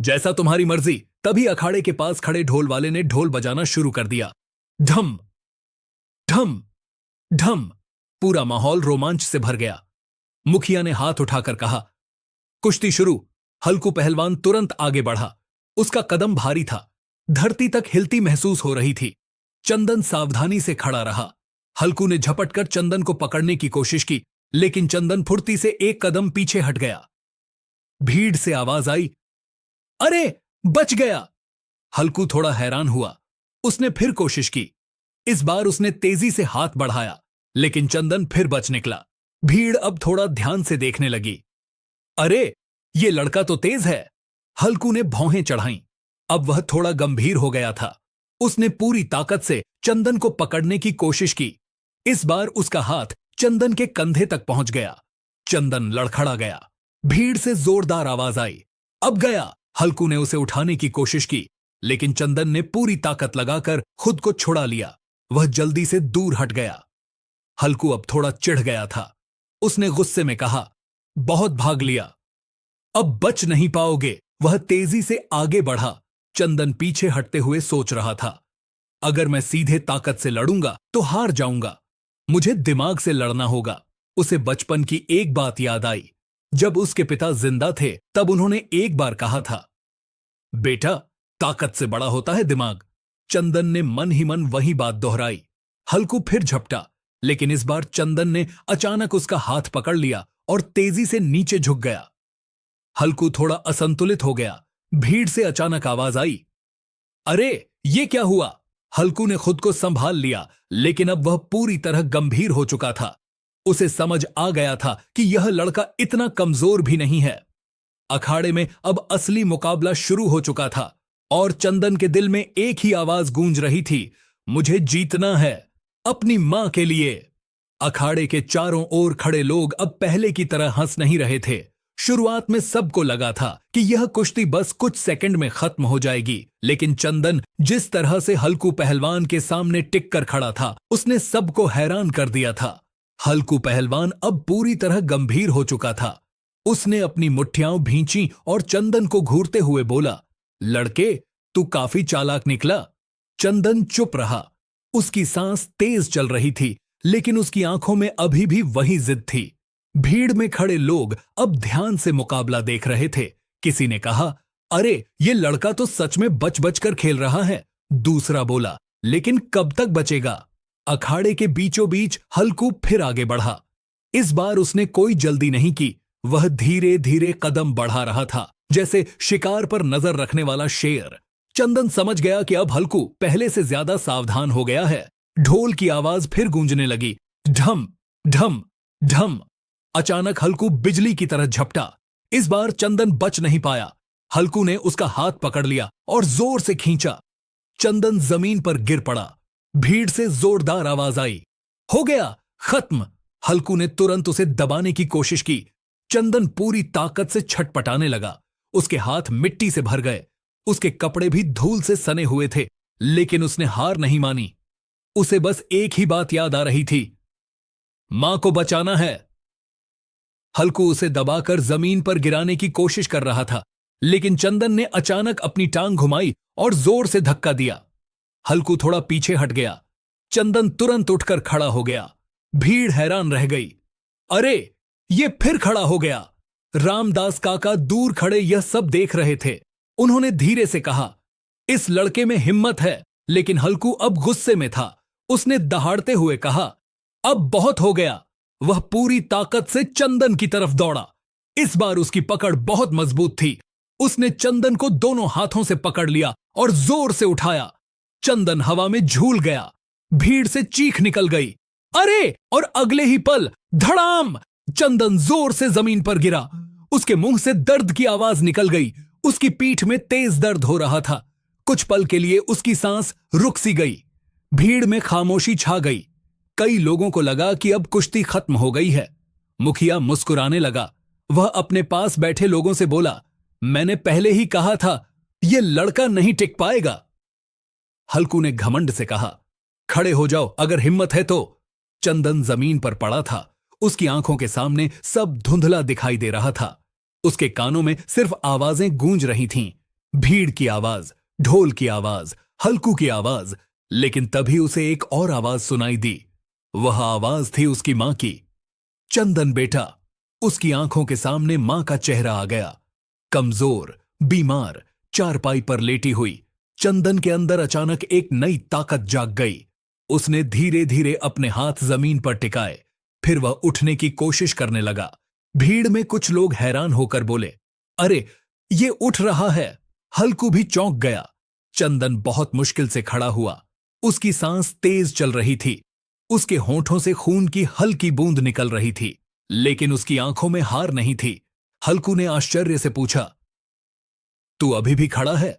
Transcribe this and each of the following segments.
जैसा तुम्हारी मर्जी। तभी अखाड़े के पास खड़े ढोल वाले ने ढोल बजाना शुरू कर दिया। ढम ढम ढम। पूरा माहौल रोमांच से भर गया। मुखिया ने हाथ उठाकर कहा, कुश्ती शुरू। हल्कू पहलवान तुरंत आगे बढ़ा। उसका कदम भारी था, धरती तक हिलती महसूस हो रही थी। चंदन सावधानी से खड़ा रहा। हल्कू ने झपटकर चंदन को पकड़ने की कोशिश की, लेकिन चंदन फुर्ती से एक कदम पीछे हट गया। भीड़ से आवाज आई, अरे बच गया। हल्कू थोड़ा हैरान हुआ। उसने फिर कोशिश की। इस बार उसने तेजी से हाथ बढ़ाया, लेकिन चंदन फिर बच निकला। भीड़ अब थोड़ा ध्यान से देखने लगी। अरे ये लड़का तो तेज है। हल्कू ने भौहें चढ़ाईं। अब वह थोड़ा गंभीर हो गया था। उसने पूरी ताकत से चंदन को पकड़ने की कोशिश की। इस बार उसका हाथ चंदन के कंधे तक पहुंच गया। चंदन लड़खड़ा गया। भीड़ से जोरदार आवाज आई, अब गया। हल्कू ने उसे उठाने की कोशिश की, लेकिन चंदन ने पूरी ताकत लगाकर खुद को छुड़ा लिया। वह जल्दी से दूर हट गया। हल्कू अब थोड़ा चिढ़ गया था। उसने गुस्से में कहा, बहुत भाग लिया, अब बच नहीं पाओगे। वह तेजी से आगे बढ़ा। चंदन पीछे हटते हुए सोच रहा था, अगर मैं सीधे ताकत से लड़ूंगा तो हार जाऊंगा। मुझे दिमाग से लड़ना होगा। उसे बचपन की एक बात याद आई। जब उसके पिता जिंदा थे तब उन्होंने एक बार कहा था, बेटा ताकत से बड़ा होता है दिमाग। चंदन ने मन ही मन वही बात दोहराई। हल्कू फिर झपटा, लेकिन इस बार चंदन ने अचानक उसका हाथ पकड़ लिया और तेजी से नीचे झुक गया। हल्कू थोड़ा असंतुलित हो गया। भीड़ से अचानक आवाज आई, अरे ये क्या हुआ। हल्कू ने खुद को संभाल लिया, लेकिन अब वह पूरी तरह गंभीर हो चुका था। उसे समझ आ गया था कि यह लड़का इतना कमजोर भी नहीं है। अखाड़े में अब असली मुकाबला शुरू हो चुका था और चंदन के दिल में एक ही आवाज गूंज रही थी, मुझे जीतना है, अपनी मां के लिए। अखाड़े के चारों ओर खड़े लोग अब पहले की तरह हंस नहीं रहे थे। शुरुआत में सबको लगा था कि यह कुश्ती बस कुछ सेकंड में खत्म हो जाएगी, लेकिन चंदन जिस तरह से हल्कू पहलवान के सामने टिक कर खड़ा था, उसने सबको हैरान कर दिया था। हल्कू पहलवान अब पूरी तरह गंभीर हो चुका था। उसने अपनी मुट्ठियां भींची और चंदन को घूरते हुए बोला, लड़के तू काफी चालाक निकला। चंदन चुप रहा। उसकी सांस तेज चल रही थी, लेकिन उसकी आंखों में अभी भी वही जिद थी। भीड़ में खड़े लोग अब ध्यान से मुकाबला देख रहे थे। किसी ने कहा, अरे ये लड़का तो सच में बच बच कर खेल रहा है। दूसरा बोला, लेकिन कब तक बचेगा। अखाड़े के बीचों बीच हल्कू फिर आगे बढ़ा। इस बार उसने कोई जल्दी नहीं की। वह धीरे धीरे कदम बढ़ा रहा था, जैसे शिकार पर नजर रखने वाला शेर। चंदन समझ गया कि अब हल्कू पहले से ज्यादा सावधान हो गया है। ढोल की आवाज फिर गूंजने लगी, ढम ढम ढम। अचानक हल्कू बिजली की तरह झपटा। इस बार चंदन बच नहीं पाया। हल्कू ने उसका हाथ पकड़ लिया और जोर से खींचा। चंदन जमीन पर गिर पड़ा। भीड़ से जोरदार आवाज आई, हो गया, खत्म। हल्कू ने तुरंत उसे दबाने की कोशिश की। चंदन पूरी ताकत से छटपटाने लगा। उसके हाथ मिट्टी से भर गए। उसके कपड़े भी धूल से सने हुए थे, लेकिन उसने हार नहीं मानी। उसे बस एक ही बात याद आ रही थी, मां को बचाना है। हल्कू उसे दबाकर जमीन पर गिराने की कोशिश कर रहा था, लेकिन चंदन ने अचानक अपनी टांग घुमाई और जोर से धक्का दिया। हल्कू थोड़ा पीछे हट गया। चंदन तुरंत उठकर खड़ा हो गया। भीड़ हैरान रह गई। अरे ये फिर खड़ा हो गया। रामदास काका दूर खड़े यह सब देख रहे थे। उन्होंने धीरे से कहा, इस लड़के में हिम्मत है। लेकिन हल्कू अब गुस्से में था। उसने दहाड़ते हुए कहा, अब बहुत हो गया। वह पूरी ताकत से चंदन की तरफ दौड़ा। इस बार उसकी पकड़ बहुत मजबूत थी। उसने चंदन को दोनों हाथों से पकड़ लिया और जोर से उठाया। चंदन हवा में झूल गया। भीड़ से चीख निकल गई, अरे! और अगले ही पल धड़ाम! चंदन जोर से जमीन पर गिरा। उसके मुंह से दर्द की आवाज निकल गई। उसकी पीठ में तेज दर्द हो रहा था। कुछ पल के लिए उसकी सांस रुक सी गई। भीड़ में खामोशी छा गई। कई लोगों को लगा कि अब कुश्ती खत्म हो गई है। मुखिया मुस्कुराने लगा। वह अपने पास बैठे लोगों से बोला, मैंने पहले ही कहा था यह लड़का नहीं टिक पाएगा। हल्कू ने घमंड से कहा, खड़े हो जाओ अगर हिम्मत है तो। चंदन जमीन पर पड़ा था। उसकी आंखों के सामने सब धुंधला दिखाई दे रहा था। उसके कानों में सिर्फ आवाजें गूंज रही थीं। भीड़ की आवाज, ढोल की आवाज, हल्कू की आवाज, लेकिन तभी उसे एक और आवाज सुनाई दी। वह आवाज थी उसकी मां की। चंदन बेटा। उसकी आंखों के सामने मां का चेहरा आ गया, कमजोर, बीमार, चारपाई पर लेटी हुई। चंदन के अंदर अचानक एक नई ताकत जाग गई। उसने धीरे धीरे अपने हाथ जमीन पर टिकाए, फिर वह उठने की कोशिश करने लगा। भीड़ में कुछ लोग हैरान होकर बोले, अरे ये उठ रहा है। हल्कू भी चौंक गया। चंदन बहुत मुश्किल से खड़ा हुआ। उसकी सांस तेज चल रही थी। उसके होंठों से खून की हल्की बूंद निकल रही थी, लेकिन उसकी आंखों में हार नहीं थी। हल्कू ने आश्चर्य से पूछा, तू अभी भी खड़ा है?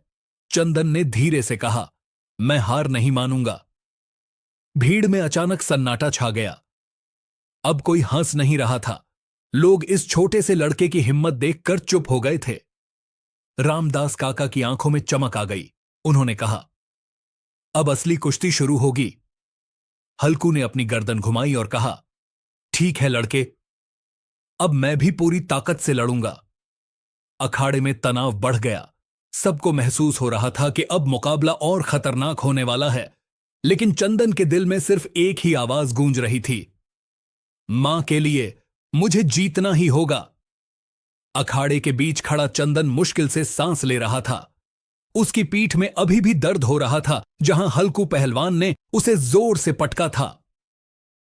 चंदन ने धीरे से कहा, मैं हार नहीं मानूंगा। भीड़ में अचानक सन्नाटा छा गया। अब कोई हंस नहीं रहा था। लोग इस छोटे से लड़के की हिम्मत देखकर चुप हो गए थे। रामदास काका की आंखों में चमक आ गई। उन्होंने कहा, अब असली कुश्ती शुरू होगी। हल्कू ने अपनी गर्दन घुमाई और कहा, ठीक है लड़के, अब मैं भी पूरी ताकत से लड़ूंगा। अखाड़े में तनाव बढ़ गया। सबको महसूस हो रहा था कि अब मुकाबला और खतरनाक होने वाला है, लेकिन चंदन के दिल में सिर्फ एक ही आवाज गूंज रही थी, मां के लिए मुझे जीतना ही होगा। अखाड़े के बीच खड़ा चंदन मुश्किल से सांस ले रहा था। उसकी पीठ में अभी भी दर्द हो रहा था, जहां हल्कू पहलवान ने उसे जोर से पटका था।